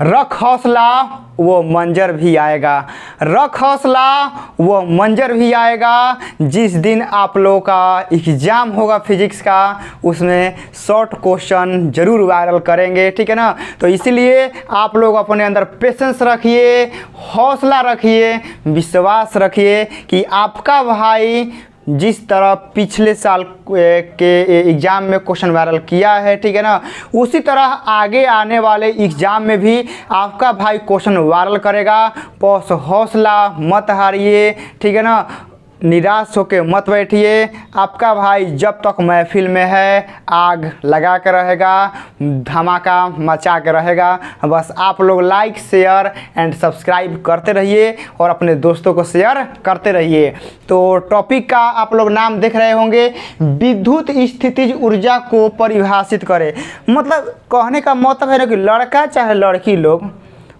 रख हौसला वो मंजर भी आएगा, रख हौसला वो मंजर भी आएगा। जिस दिन आप लोगों का एग्ज़ाम होगा फिजिक्स का, उसमें शॉर्ट क्वेश्चन ज़रूर वायरल करेंगे, ठीक है ना। तो इसीलिए आप लोग अपने अंदर पेशेंस रखिए, हौसला रखिए, विश्वास रखिए कि आपका भाई जिस तरह पिछले साल के एग्ज़ाम में क्वेश्चन वायरल किया है, ठीक है ना, उसी तरह आगे आने वाले एग्ज़ाम में भी आपका भाई क्वेश्चन वायरल करेगा। बस हौसला मत हारिए, ठीक है ना, निराश होकर मत बैठिए। आपका भाई जब तक महफिल में है आग लगा कर रहेगा, धमाका मचा के रहेगा। बस आप लोग लाइक शेयर एंड सब्सक्राइब करते रहिए और अपने दोस्तों को शेयर करते रहिए। तो टॉपिक का आप लोग नाम देख रहे होंगे, विद्युत स्थितिज ऊर्जा को परिभाषित करें। मतलब कहने का मतलब है ना कि लड़का चाहे लड़की लोग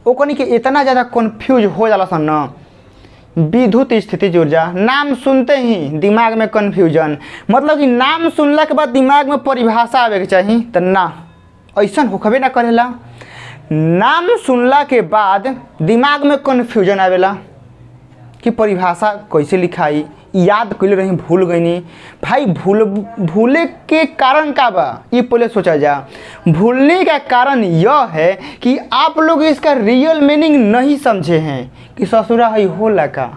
वो कहीं कि इतना ज़्यादा कन्फ्यूज हो जाला सन ना। विद्युत स्थितिज ऊर्जा नाम सुनते ही दिमाग में कन्फ्यूजन, मतलब कि नाम सुनला के बाद दिमाग में परिभाषा आवे के चाहिए, तो ना ऐसा होखबे ना करेला। नाम सुनला के बाद दिमाग में कन्फ्यूजन आवेला कि परिभाषा कैसे लिखाई, याद कैले रही भूल गई नहीं। भाई भूले के कारण का बा ये पहले सोचा जा। भूलने का कारण यह है कि आप लोग इसका रियल मीनिंग नहीं समझे हैं कि ससुरा है होला का,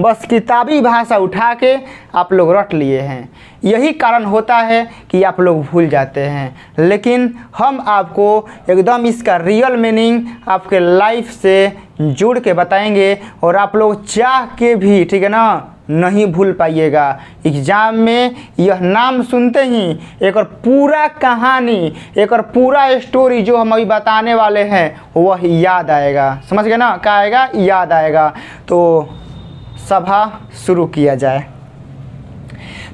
बस किताबी भाषा उठा के आप लोग रट लिए हैं। यही कारण होता है कि आप लोग भूल जाते हैं। लेकिन हम आपको एकदम इसका रियल मीनिंग आपके लाइफ से जुड़ के बताएंगे और आप लोग चाह के भी, ठीक है ना, नहीं भूल पाइएगा। एग्ज़ाम में यह नाम सुनते ही एक और पूरा कहानी, एक और पूरा स्टोरी जो हम अभी बताने वाले हैं वह याद आएगा। समझ गए ना, क्या आएगा? याद आएगा। तो सभा शुरू किया जाए।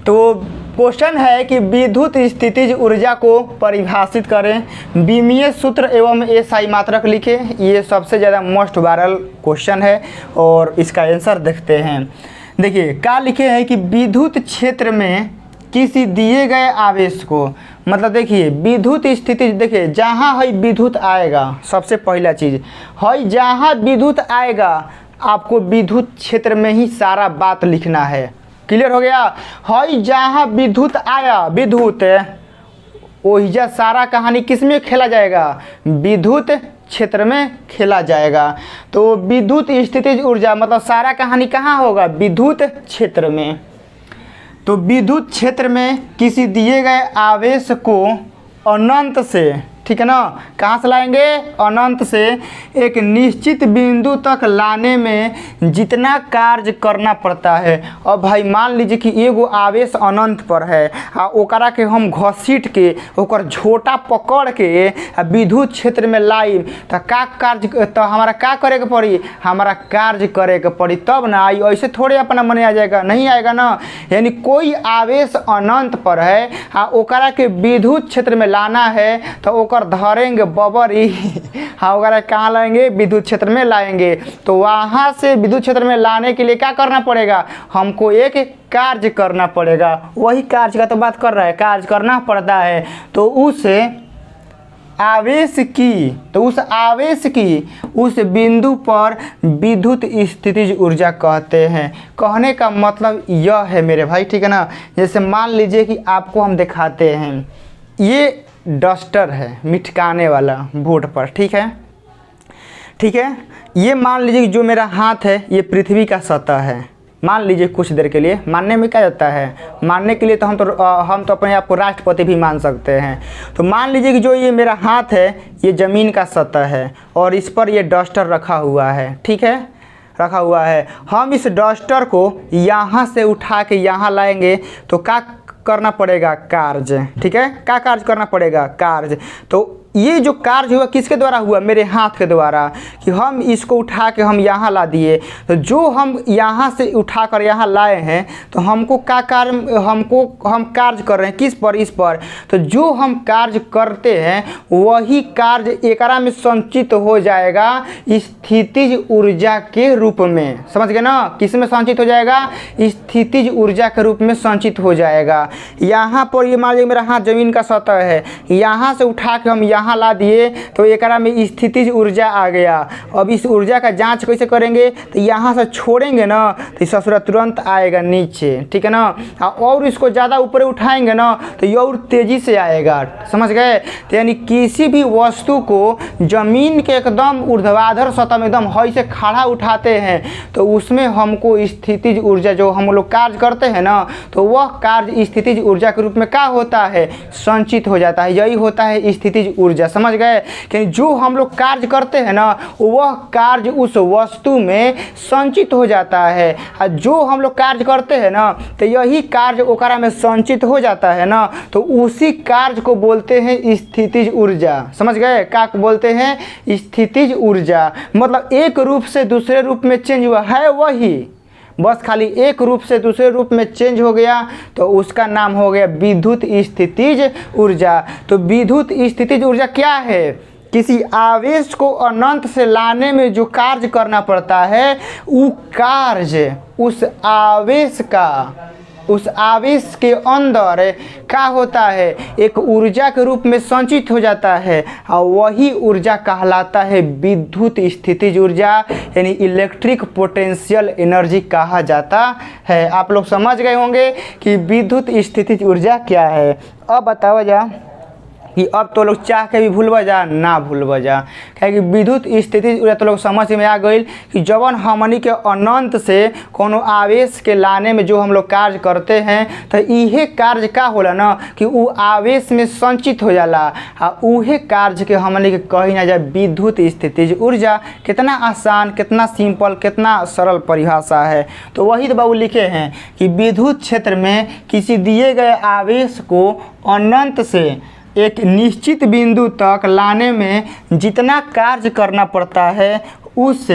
तो क्वेश्चन है कि विद्युत स्थितिज ऊर्जा को परिभाषित करें, बीमीय सूत्र एवं एसआई मात्रक लिखें। ये सबसे ज़्यादा मोस्ट वायरल क्वेश्चन है और इसका आंसर देखते हैं। देखिए क्या लिखे हैं कि विद्युत क्षेत्र में किसी दिए गए आवेश को, मतलब देखिए विद्युत स्थिति, देखिए जहाँ है विद्युत आएगा, सबसे पहला चीज़ है जहाँ विद्युत आएगा आपको विद्युत क्षेत्र में ही सारा बात लिखना है। क्लियर हो गया? है जहाँ विद्युत आया, विद्युत ओहिजा सारा कहानी किस में खेला जाएगा? विद्युत क्षेत्र में खेला जाएगा। तो विद्युत स्थितिज ऊर्जा मतलब सारा कहानी कहाँ होगा? विद्युत क्षेत्र में। तो विद्युत क्षेत्र में किसी दिए गए आवेश को अनंत से, ठीक है ना, कहाँ से लाएंगे? अनंत से एक निश्चित बिंदु तक लाने में जितना कार्य करना पड़ता है। अब भाई मान लीजिए कि एगो आवेश अनंत पर है आ ओकरा के हम घसीट के ओकर झोटा पकड़ के विद्युत क्षेत्र में लाइब तो का कार्य, तो हमारा का करे के पड़ी? हमारा कार्य करे के पड़ी, तब ना आई। ऐसे थोड़े अपना मने आ जाएगा, नहीं आएगा ना। यानी कोई आवेश अनंत पर है आ ओकरा के विद्युत क्षेत्र में लाना है तो ओकर धरेंगे बबर ही, हाँ वगैरह कहाँ लाएंगे? विद्युत क्षेत्र में लाएंगे। तो वहाँ से विद्युत क्षेत्र में लाने के लिए क्या करना पड़ेगा? हमको एक कार्य करना पड़ेगा। वही कार्य का तो बात कर रहा है, कार्य करना पड़ता है। तो उस आवेश की उस बिंदु पर विद्युत स्थितिज ऊर्जा कहते हैं। कहने का मतलब यह है मेरे भाई, ठीक है ना। जैसे मान लीजिए कि आपको हम दिखाते हैं, ये डस्टर है मिटकाने वाला बोर्ड पर, ठीक है, ठीक है। ये मान लीजिए कि जो मेरा हाथ है ये पृथ्वी का सतह है, मान लीजिए कुछ देर के लिए। मानने में क्या जाता है? मानने के लिए तो हम तो अपने आप को राष्ट्रपति भी मान सकते हैं। तो मान लीजिए कि जो ये मेरा हाथ है ये ज़मीन का सतह है और इस पर ये डस्टर रखा हुआ है, ठीक है, रखा हुआ है। हम इस डस्टर को यहाँ से उठा के यहाँ लाएंगे तो क्या करना पड़ेगा? कार्य, ठीक है। क्या कार्य करना पड़ेगा? कार्य। तो ये जो कार्य हुआ किसके द्वारा हुआ? मेरे हाथ के द्वारा, कि हम इसको उठा के हम यहाँ ला दिए। तो जो हम यहाँ से उठा कर यहाँ लाए हैं तो हमको क्या कार्य, हम कार्य कर रहे हैं किस पर? इस पर। तो जो हम कार्य करते हैं वही कार्य एकरा में संचित हो जाएगा स्थितिज ऊर्जा के रूप में। समझ गए ना? किस में संचित हो जाएगा? स्थितिज ऊर्जा के रूप में संचित हो जाएगा। यहाँ पर ये मान लीजिए मेरा हाथ जमीन का सतह है, यहाँ से उठा के हम कहाँ ला दिए, तो एकरा में स्थितिज ऊर्जा आ गया। अब इस ऊर्जा का जांच कैसे करेंगे, तो यहाँ से छोड़ेंगे ना तो ससुरा तुरंत आएगा नीचे, ठीक है ना। और इसको ज़्यादा ऊपर उठाएंगे ना तो ये और तेज़ी से आएगा, समझ गए। तो यानी किसी भी वस्तु को जमीन के एकदम ऊर्ध्वाधर सतह में एकदम हई से खड़ा उठाते हैं तो उसमें हमको स्थितिज ऊर्जा, जो हम लोग कार्य करते हैं ना, तो वह कार्य स्थितिज ऊर्जा के रूप में क्या होता है, संचित हो जाता है। यही होता है स्थितिज ऊर्जा, समझ गए। कि जो हम लोग कार्य करते हैं ना वह कार्य उस वस्तु में संचित हो जाता है, और जो हम लोग कार्य करते हैं ना तो यही कार्य ओकरा में संचित हो जाता है ना, तो उसी कार्य को बोलते हैं स्थितिज ऊर्जा, समझ गए। क्या बोलते हैं, स्थितिज ऊर्जा। मतलब एक रूप से दूसरे रूप में चेंज हुआ है वही, बस खाली एक रूप से दूसरे रूप में चेंज हो गया तो उसका नाम हो गया विद्युत स्थितिज ऊर्जा। तो विद्युत स्थितिज ऊर्जा क्या है, किसी आवेश को अनंत से लाने में जो कार्य करना पड़ता है वो कार्य उस आवेश के अंदर क्या होता है, एक ऊर्जा के रूप में संचित हो जाता है, और वही ऊर्जा कहलाता है विद्युत स्थितिज ऊर्जा, यानी इलेक्ट्रिक पोटेंशियल एनर्जी कहा जाता है। आप लोग समझ गए होंगे कि विद्युत स्थितिज ऊर्जा क्या है। अब बताओ जा कि अब तो लोग चाह के भी भूलबा जा ना भूलबा जा, क्या कि विद्युत स्थितिज ऊर्जा तो लोग समझ में आ गई कि जवन हमनी के अनंत से कोनो आवेश के लाने में जो हम लोग कार्य करते हैं तो इहे कार्य का होला ना कि वो आवेश में संचित हो जाला, आ उहे कार्य के हमनी के कही ना जाए विद्युत स्थितिज ऊर्जा। कितना आसान, कितना सिंपल, कितना सरल परिभाषा है। तो वही तो बाबू लिखे हैं कि विद्युत क्षेत्र में किसी दिए गए आवेश को अनंत से एक निश्चित बिंदु तक लाने में जितना कार्य करना पड़ता है उस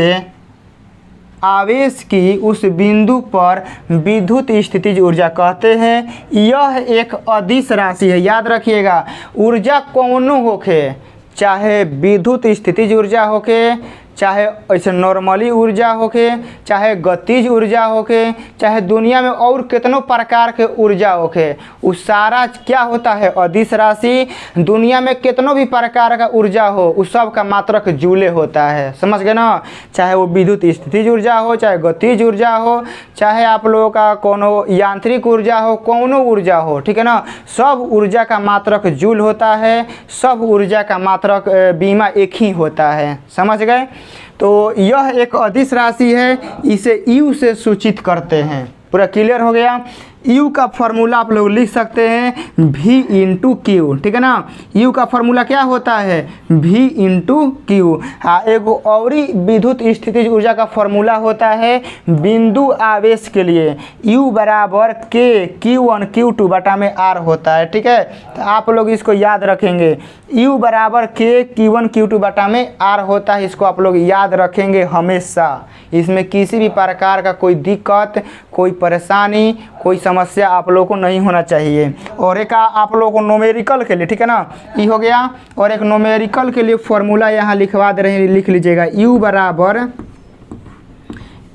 आवेश की उस बिंदु पर विद्युत स्थितिज ऊर्जा कहते हैं। यह एक अदिश राशि है, याद रखिएगा। ऊर्जा कौनो होके, चाहे विद्युत स्थितिज ऊर्जा होके, चाहे ऐसे नॉर्मली ऊर्जा होके, चाहे गतिज ऊर्जा होके, चाहे दुनिया में और कितनों प्रकार के ऊर्जा होके, वो सारा क्या होता है, अदिश राशि। दुनिया में कितनों भी प्रकार का ऊर्जा हो उस सब का मात्रक जूले होता है, समझ गए ना। चाहे वो विद्युत स्थितिज ऊर्जा हो, चाहे गतिज ऊर्जा हो, चाहे आप लोगों का कोनो यांत्रिक ऊर्जा हो, कौनो ऊर्जा हो, ठीक है ना। सब ऊर्जा का मात्रक जूल होता है, सब ऊर्जा का मात्रक बीमा एक ही होता है, समझ गए। तो यह एक अदिश राशि है, इसे यू से सूचित करते हैं। पूरा क्लियर हो गया। यू का फॉर्मूला आप लोग लिख सकते हैं V इंटू क्यू, ठीक है ना। यू का फॉर्मूला क्या होता है, V इंटू क्यू। हाँ, एक और विद्युत स्थितिज ऊर्जा का फॉर्मूला होता है बिंदु आवेश के लिए, U बराबर K Q1 Q2 बटा में R होता है, ठीक है। तो आप लोग इसको याद रखेंगे, U बराबर K Q1 Q2 बटा में R होता है। इसको आप लोग याद रखेंगे हमेशा। इसमें किसी भी प्रकार का कोई दिक्कत, कोई परेशानी, कोई समस्या आप लोगों को नहीं होना चाहिए। और एक आप लोगों को नोमेरिकल के लिए, ठीक है ना, ये हो गया। और एक नोमेरिकल के लिए फॉर्मूला यहाँ लिखवा दे रहे हैं, लिख लीजिएगा। U बराबर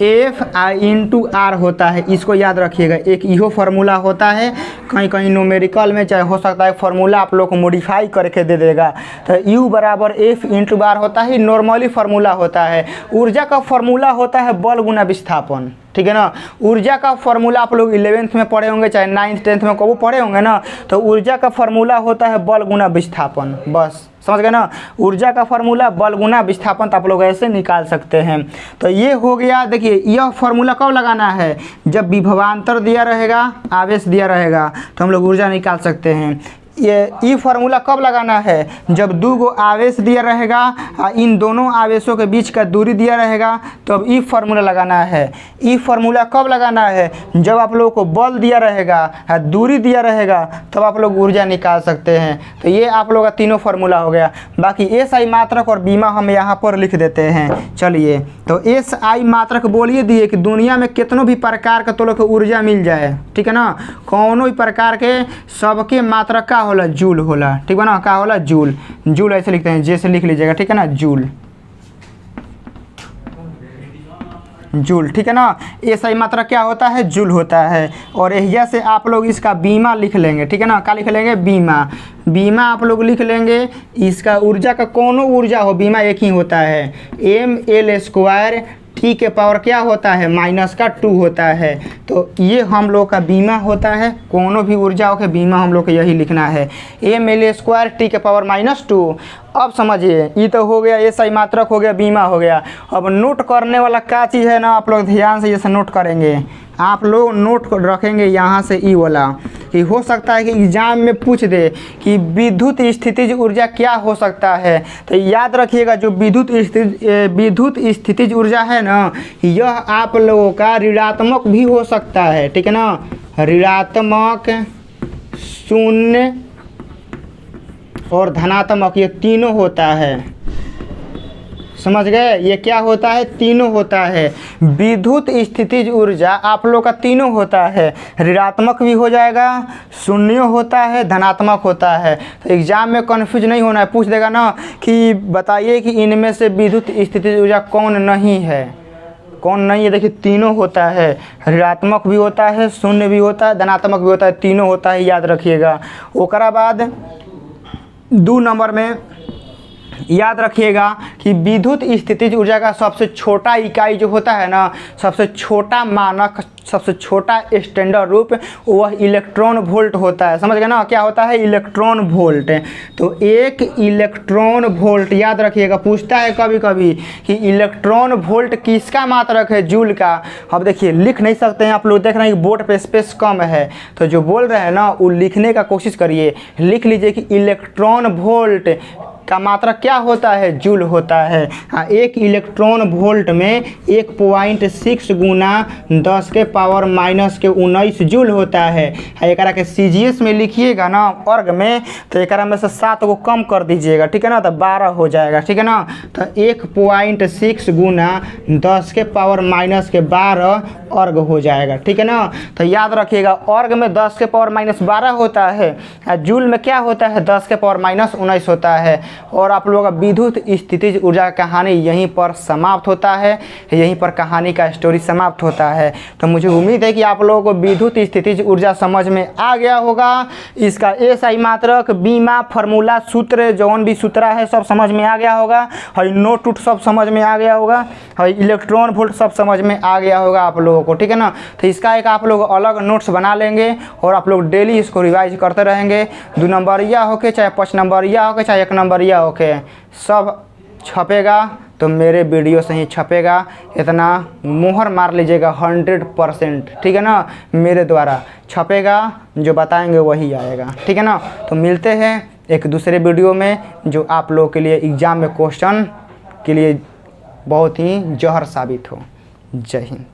F इंटू R होता है, इसको याद रखिएगा। एक इहो फार्मूला होता है, कहीं कहीं नोमेरिकल में चाहे हो सकता है फार्मूला आप लोग को मॉडिफाई करके दे देगा। तो U बराबर F इंटू R होता है, नॉर्मली फार्मूला होता है। ऊर्जा का फार्मूला होता है बल गुना विस्थापन, ठीक है ना। ऊर्जा का फार्मूला आप लोग 11th में पढ़े होंगे, चाहे 9th 10th में कब पढ़े होंगे ना। तो ऊर्जा का फार्मूला होता है बल गुना विस्थापन, बस समझ गए ना। ऊर्जा का फार्मूला बल गुना विस्थापन तो आप लोग ऐसे निकाल सकते हैं। तो ये हो गया। देखिए, यह फार्मूला कब लगाना है, जब विभवांतर दिया रहेगा, आवेश दिया रहेगा, तो हम लोग ऊर्जा निकाल सकते हैं। ये फार्मूला कब लगाना है, जब दो गो आवेश दिया रहेगा, इन दोनों आवेशों के बीच का दूरी दिया रहेगा, तो अब ई फार्मूला लगाना है। ई फार्मूला कब लगाना है, जब आप लोगों को बल दिया रहेगा, दूरी दिया रहेगा, तब आप लोग ऊर्जा निकाल सकते हैं। तो ये आप लोग का तीनों फार्मूला हो गया। बाकी एस आई मात्रक और बीमा हम यहाँ पर लिख देते हैं। चलिए, तो एस आई मात्रक बोलिए दिए कि दुनिया में कितनों भी प्रकार का तो लोग को ऊर्जा मिल जाए, ठीक है ना। कौनों भी प्रकार के सबके मात्रक का होला, जूल होला, ठीक है ना। क्या होला, जूल। जूल ऐसे लिखते हैं, जैसे लिख लीजिएगा, ठीक है ना, जूल। जूल, ठीक है ना। एसआई मात्रक क्या होता है, जूल होता है। और एहिजा से आप लोग इसका बीमा लिख लेंगे, ठीक है ना। क्या लिख लेंगे, बीमा। बीमा आप लोग लिख लेंगे, इसका ऊर्जा का कोनो ऊर्जा हो, बीमा एक ही होता है, ml² टी के पावर क्या होता है, -2 होता है। तो ये हम लोग का बीमा होता है, कोनो भी ऊर्जाओं के बीमा हम लोग को यही लिखना है, ml² टी के पावर -2। अब समझिए, ये तो हो गया एसआई मात्रक हो गया, बीमा हो गया। अब नोट करने वाला क्या चीज़ है ना, आप लोग ध्यान से जैसे नोट करेंगे, आप लोग नोट रखेंगे यहाँ से ई वाला, कि हो सकता है कि एग्जाम में पूछ दे कि विद्युत स्थितिज ऊर्जा क्या हो सकता है। तो याद रखिएगा, जो विद्युत स्थितिज ऊर्जा है ना, यह आप लोगों का ऋणात्मक भी हो सकता है, ठीक है ना। ऋणात्मक, शून्य और धनात्मक, ये तीनों होता है, समझ गए। ये क्या होता है, तीनों होता है। विद्युत स्थितिज ऊर्जा आप लोग का तीनों होता है, ऋणात्मक भी हो जाएगा, शून्य होता है, धनात्मक होता है। तो एग्जाम में कन्फ्यूज नहीं होना है, पूछ देगा ना कि बताइए कि इनमें से विद्युत स्थितिज ऊर्जा कौन नहीं है, कौन नहीं है। देखिए तीनों होता है, ऋणात्मक भी होता है, शून्य भी होता है, धनात्मक भी होता है, तीनों होता है, याद रखिएगा। ओकरा बाद 2 नंबर में याद रखिएगा कि विद्युत स्थितिज ऊर्जा का सबसे छोटा इकाई जो होता है ना, सबसे छोटा मानक, सबसे छोटा स्टैंडर्ड रूप, वह इलेक्ट्रॉन वोल्ट होता है। समझ गए ना, क्या होता है, इलेक्ट्रॉन वोल्ट। तो 1 इलेक्ट्रॉन वोल्ट, याद रखिएगा, पूछता है कभी कभी कि इलेक्ट्रॉन वोल्ट किसका मात्रक है, जूल का। अब देखिए लिख नहीं सकते हैं आप लोग, देख रहे हैं कि बोर्ड पे स्पेस कम है, तो जो बोल रहे हैं ना वो लिखने का कोशिश करिए। लिख लीजिए कि इलेक्ट्रॉन वोल्ट का मात्रा क्या होता है, जूल होता है। हाँ, 1 इलेक्ट्रॉन वोल्ट में 1.6 गुना 10 के पावर -19 जूल होता है। एक के CGS में लिखिएगा ना वर्ग में, तो एक में से 7 को कम कर दीजिएगा, ठीक है ना, तो 12 हो जाएगा, ठीक है ना। तो 1.6 गुना 10 के पावर -12 वर्ग हो जाएगा, ठीक है ना। तो याद रखिएगा, वर्ग में 10 के पावर -12 होता है, जूल में क्या होता है, 10 के पावर -19 होता है। और आप लोगों का विद्युत स्थितिज ऊर्जा का कहानी यहीं पर समाप्त होता है, यहीं पर कहानी का स्टोरी समाप्त होता है। तो मुझे उम्मीद है कि आप लोगों को विद्युत स्थितिज ऊर्जा समझ में आ गया होगा। इसका एसआई मात्रक, बीमा, फार्मूला, सूत्र, जौन भी सूत्र है सब समझ में आ गया होगा। और नोट टूट सब समझ में आ गया होगा, और इलेक्ट्रॉन वोल्ट सब समझ में आ गया होगा आप लोगों को, ठीक है ना। तो इसका एक आप लोग अलग नोट्स बना लेंगे और आप लोग डेली इसको रिवाइज करते रहेंगे। 2 नंबरिया होके चाहे 5 नंबरिया होके चाहे 1 नंबरिया ओके, सब छपेगा तो मेरे वीडियो से ही छपेगा। इतना मोहर मार लीजिएगा 100%, ठीक है ना, मेरे द्वारा छपेगा, जो बताएंगे वही आएगा, ठीक है ना। तो मिलते हैं एक दूसरे वीडियो में, जो आप लोगों के लिए एग्ज़ाम में क्वेश्चन के लिए बहुत ही जहर साबित हो। जय हिंद।